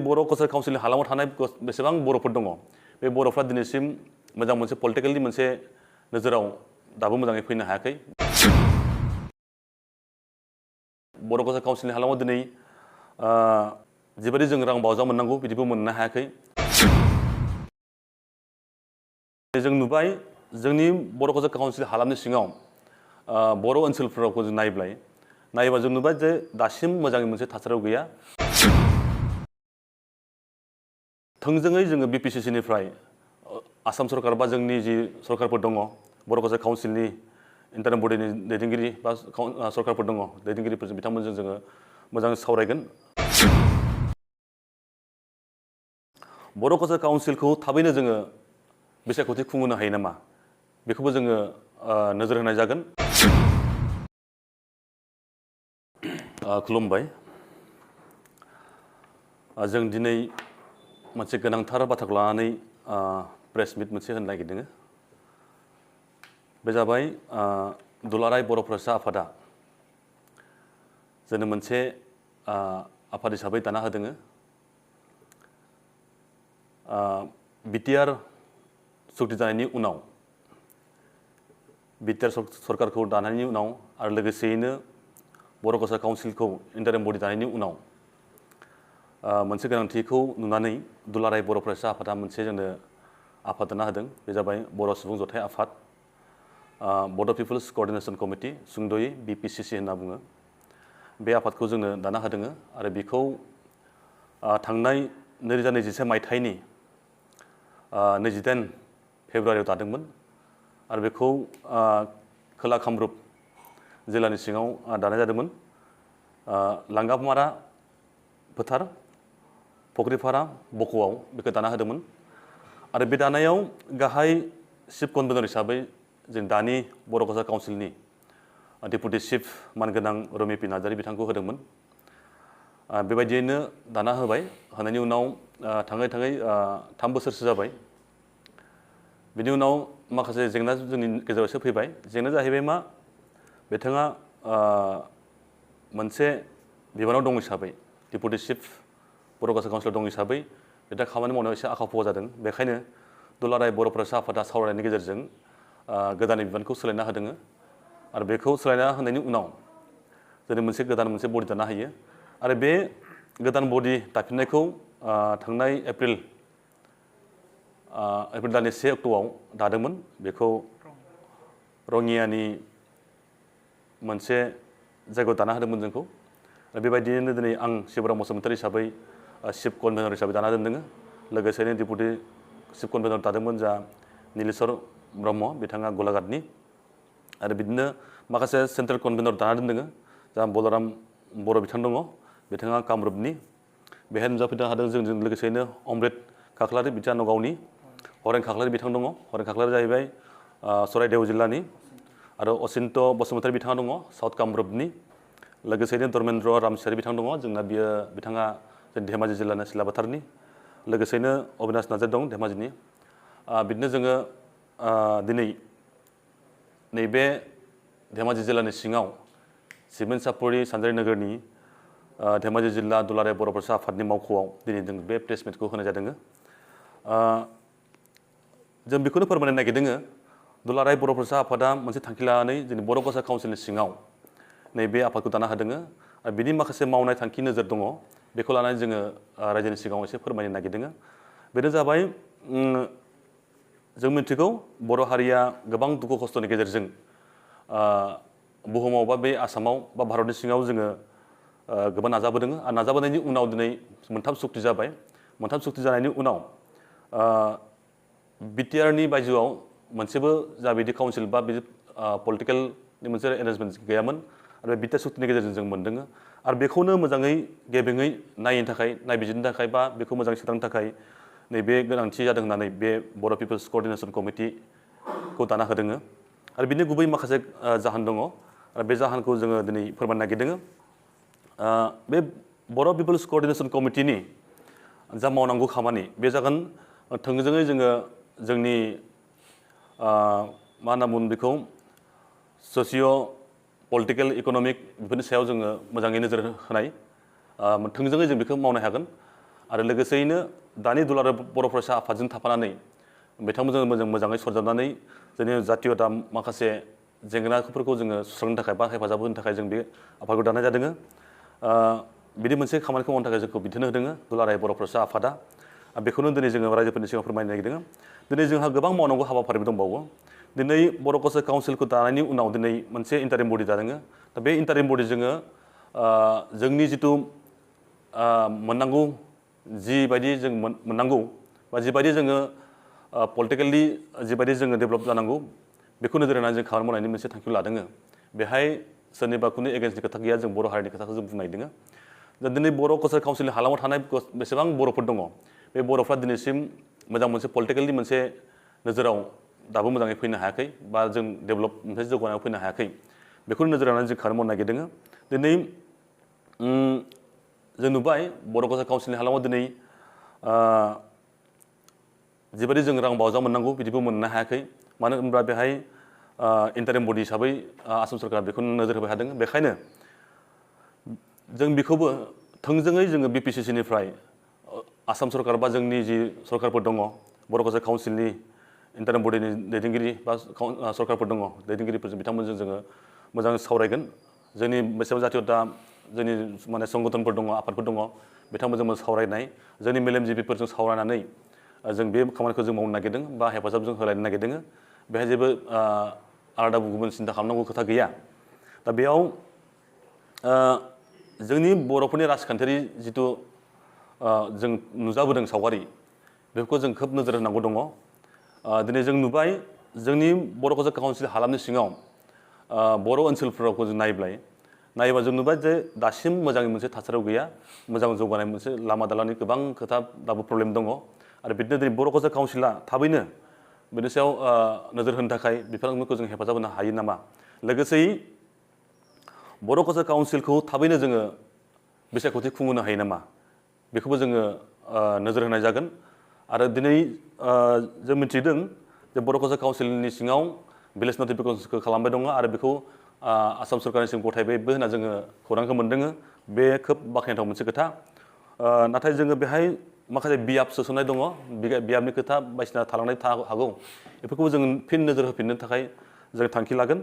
बर' culture काउन्सिलनि हालामाव थानाय बेसेबां बर'फोर दङ बे बर'फ्रा दिनैसिम मोजां मोनसे पलिटिकेलनि मोनसे नोजोराव दाबो मोजाङै फैनो हायाखै बर' कालचार काउन्सिलनि हालामाव दिनै जिबायदि जों रां बावजा मोननांगौ बिदिबो मोननो हायाखै जों नुबाय जोंनि बर' कालचार काउन्सिल हालामनि सिङाव बर' ओनसोलफोराव जों नायोबा जों नुबाय जे दासिम मोजाङै मोनसे थासारियाव गैया थोंजोङै जोङो BPCCनिफ्राय आसाम सरकार बा जोंनि जि सरकारफोर दङ बर' कालचार काउन्सिलनि इन्टारिम बडिनि दैदेनगिरि बा सरकारफोर दङ दैदेनगिरिफोरजों बिथांमोनजों जोङो मोजाङै सावरायगोन बर' कालचार काउन्सिलखौ थाबैनो जोङो बिसायख'थि खुंहोनो हायो नामा बेखौबो जोङो नोजोर होनाय जागोन खुलुमबाय जों दिनै मोनसे गोनांथार बाथ्राखौ लानानै प्रेस मिट मोनसे होनो नागिरदों बे जाबाय दुलाराय बर' फरायसा आफादा जोंनो मोनसे आफाद हिसाबै दाना होदों बिटिआर सुक्ति जानायनि उनाव बिटिआर सरकारखौ दानायनि उनाव आरो लोगोसेयैनो बर' कालचार काउन्सिलखौ इन्टारिम बडि दानायनि उनाव मोनसे गोनांथिखौ नुनानै दुलाराय बर' फरायसा आफादा मोनसे जोंनो आफाद दाना होदों बे जाबाय बर' सुबुं जथाय आफाद बड' पिपल्स क'अर्डिनेशन कमिटि सुंद'यै BPCC होनना बुङो बे आफादखौ जोंनो दाना होदों आरो बेखौ थांनाय 2021 मायथाइनि 28 फेब्रुवारियाव दादोंमोन आरो बेखौ खोला कामरुप जिल्लानि सिङाव दानाय जादोंमोन लांगामारा फोथार फुख्रिपारा बक'आव बेखौ दाना होदोंमोन आरो बे दानायाव गाहाय चिफ कनभेनर हिसाबै जों दानि बर' कालचार काउन्सिलनि डेपुटि चिफ मानगोनां रमि पि नार्जारी बिथांखौ होदोंमोन बेबायदियैनो दाना होनायनि उनाव थाङै 3 बोसोरसो जाबाय बिनि उनाव माखासे जेंना जोंनि गेजेराव एसे फैबाय जेंनाया जाहैबाय मा बिथाङा मोनसे बिबानाव दं हिसाबै डेपुटि चिफ बर' कालचार काउन्सिलाव दं हिसाबै बिथाङा खामानि मावनायाव एसे आखा फाखा जादों बेखायनो दुलाराय बर' फरायसा आफादा सावरायनायनि गेजेरजों गोदान बिबानखौ सोलायना होदों आरो बेखौ सोलायना होनायनि उनाव जों मोनसे गोदान बडि दाना होयो आरो बे गोदान बडि दाफिननायखौ थांनाय एप्रिल दाननि 1 अक्ट'आव दादोंमोन बेखौ रङियानि मोनसे जायगायाव दाना होदोंमोन जोंखौ बेबायदियैनो दिनै आं शिबराम बसुमतारी हिसाबै चिफ कनभेनर हिसाबै दाना दोनदों लोगोसेनो डेपुटि चिफ कनभेनर दादोंमोन जा नीलेश्वर ब्रह्म बिथाङा गलाघाटनि आरो बिदिनो माखासे सेन्ट्रेल कनभेनर दाना दोनदों जा बलराम बर' बिथां दङ बिथाङा कामरुपनि बेहाय नुजाफैनो हादों जोंजों लोगोसेनो अमृत खाख्लारि बिथाङा नगावनि हरेन खाख्लारि बिथां दङ हरेन खाख्लारि जाहैबाय चराइदेव जिल्लानि आरो असिन्त बसुमतारी बिथाङा दङ साउथ कामरुपनि लोगोसेनो धर्मेन्द्र रामसियारि बिथां दङ जोंना बिथाङा धेमाजि जिल्लानि सिलाबाथारनि लोगोसेनो अबिनाश नार्जारी दं धेमाजिनि बिदिनो जोङो दिनै नैबे धेमाजि जिल्लानि सिङाव सिमेन्ट सापरि सानजारि नोगोरनि धेमाजि जिल्ला दुलाराय बर' फरायसा आफादनि मावख'आव दिनै जों बे प्रेस मिटखौ होनाय जादों जों बेखौनो फोरमायनो नागिरदों दुलाराय बर' फरायसा आफादा मोनसे थांखि लानानै जोंनि बर' कालचार काउन्सिलनि सिङाव नैबे आफादखौ दाना होदों आरो बिनि माखासे मावनाय थांखि नोजोर दङ बेखौ लानानै जोङो रायजोनि सिगाङाव एसे फोरमायनो नागिरदों बेनो जाबाय जों मिथिगौ बर' हारिया गोबां दुखु खस्थ'नि गेजेरजों बुहुमाव बा बे आसामाव बा भारतनि सिङाव जोङो गोबां नाजाबोदों आरो नाजाबोनायनि उनाव दिनै 3 सुक्ति जाबाय 3 सुक्ति जानायनि उनाव बिटिआरनि बायजोआव मोनसेबो जा बिदि काउन्सिल बा बिदि पलिटिकेलनि मोनसे एरेन्जमेन्ट गैयामोन आरो बे बिटिआर सुक्तिनि गेजेरजों जों मोनदों आरो बेखौनो मोजाङै गेबेङै नायनो थाखाय नायबिजिरनो थाखाय बा बेखौ मोजाङै सोदांनो थाखाय नैबे गोनांथि जादों होननानै बे बर' पिपल्स क'अर्डिनेशन कमिटिखौ दाना होदों आरो बिनि गुबै माखासे जाहोन दङ आरो बे जाहोनखौ जोङो दिनै फोरमायनो नागिरदों बे बर' पिपल्स क'अर्डिनेशन कमिटिनि जा मावनांगौ खामानि बे जागोन थोंजोङै जोङो जोंनि मा होनना बुङो बेखौ ससिय' पलिटिकेल इक'नमिक बेफोरनि सायाव जोङो मोजाङै नोजोर होनाय थोंजोङै जों बेखौ मावनो हागोन आरो लोगोसेयैनो दानि दुलाराय बर' फरायसा आफादजों थाफानानै बिथांमोनजों मोजाङै सरजाबनानै जोंनि जातीयता माखासे जेंनाफोरखौ जोङो सुस्रांनो थाखाय बा हेफाजाब होनो थाखाय जों बे आफादखौ दानाय जादों। बिदि मोनसे खामानिखौ मावनो थाखाय जोंखौ बिथोन होदों दुलाराय बर' फरायसा आफादा। बेखौनो दिनै जोङो रायजोफोरनि सिगाङाव फोरमायनो नागिरदों। दिनै जोंहा गोबां मावनांगौ हाबाफारिबो दंबावो। दिनै बर' कालचार काउन्सिलखौ दानायनि उनाव दिनै मोनसे इन्टारिम बडि दादों। दा बे इन्टारिम बडि जोङो जोंनि जिथु मोननांगौ जिबायदि जों मोननांगौ बा जिबायदि जोङो पलिटिकेलि जिबायदि जोङो डेभेलप जानांगौ बेखौ नोजोर होनानै जों खामानि मावनायनि मोनसे थांखिखौ लादों। बेहाय सोरनिबा खुनु एगेन्स्टनि खोथा गैया, जों बर' हारिनि खोथाखौ जों बुंनो नागिरदों। दा दिनै बर' कालचार काउन्सिलनि हालामाव थानाय बेसेबां बर'फोर दङ, बे बर'फ्रा दिनैसिम मोजां मोनसे पलिटिकेलनि मोनसे नोजोराव दाबो मोजाङै फैनो हायाखै बा जों डेभेलप मोनसे जौगानायाव फैनो हायाखै। बेखौ नोजोर होनानै जों खामानि मावनो नागिरदों। दिनै जों नुबाय बर' कालचार काउन्सिलनि हालामाव दिनै जिबायदि जों रां बावजा मोननांगौ बिदिबो मोननो हायाखै। मानो होनब्ला बेहाय इन्टारिम बडि हिसाबै आसाम सरकारा बेखौ नोजोर होबाय थादों। बेखायनो जों बेखौबो थोंजोङै जोङो BPCCनिफ्राय आसाम सरकार बा जोंनि जि सरकारफोर दङ, बर' कालचार काउन्सिलनि इन्टारिम बडिनि दैदेनगिरि बा सरकारफोर दङ, दैदेनगिरिफोरजों बिथांमोनजों जोङो मोजाङै सावरायगोन। जोंनि बेसेबां जातीयता जोंनि माने संगठनफोर दङ, आफादफोर दङ, बिथांमोनजों सावरायनाय, जोंनि मेलेमजिबिफोरजों सावरायनानै जों बे खामानिखौ जों मावनो नागिरदों बा हेफाजाब जों होलायनो नागिरदों। बेहाय जेबो आलादा गुबुन सिन्था खालामनांगौ खोथा गैया। दा बेयाव जोंनि बर'फोरनि राजखान्थियारि जिथु जों नुजाबोदों सावगारि, बेफोरखौ जों खोब नोजोर होनांगौ दङ। दिनै जों नुबाय जोंनि बर' कालचार काउन्सिल हालामनि सिङाव बर' ओनसोलफोरावखौ जों नायोबा जों नुबाय जे दासिम मोजाङै मोनसे थासारियाव गैया। मोजां जौगानाय मोनसे लामा दालांनि गोबां खोथा दाबो प्रब्लेम दङ। आरो बिदिनो दिनै बर' कालचार काउन्सिला थाबैनो बेनि सायाव नोजोर होनो थाखाय बिथांमोनखौ जों हेफाजाब होनो हायो नामा। लोगोसेयै बर' कालचार काउन्सिलखौ थाबैनो जोङो बिसायख'थि खुंहोनो हायो नामा, बेखौबो जोङो नोजोर होनाय जागोन। आरो दिनै जों मिथिदों जे बर' कालचार काउन्सिलनि सिङाव भिलेज नटिफिकेसनखौ खालामबाय दङ आरो बेखौ आसाम सरकारनिसिम गथायबायबो होनना जोङो खौरांखौ मोनदों। बे खोब बाख्नायथाव मोनसे खोथा। नाथाय जोङो बेहाय माखासे बियाब सोसननाय दङ, बियाबनि खोथा बायदिसिना थालांनाय हागौ। बेफोरखौ जों फिन नोजोर होफिननो थाखाय जों थांखि लागोन।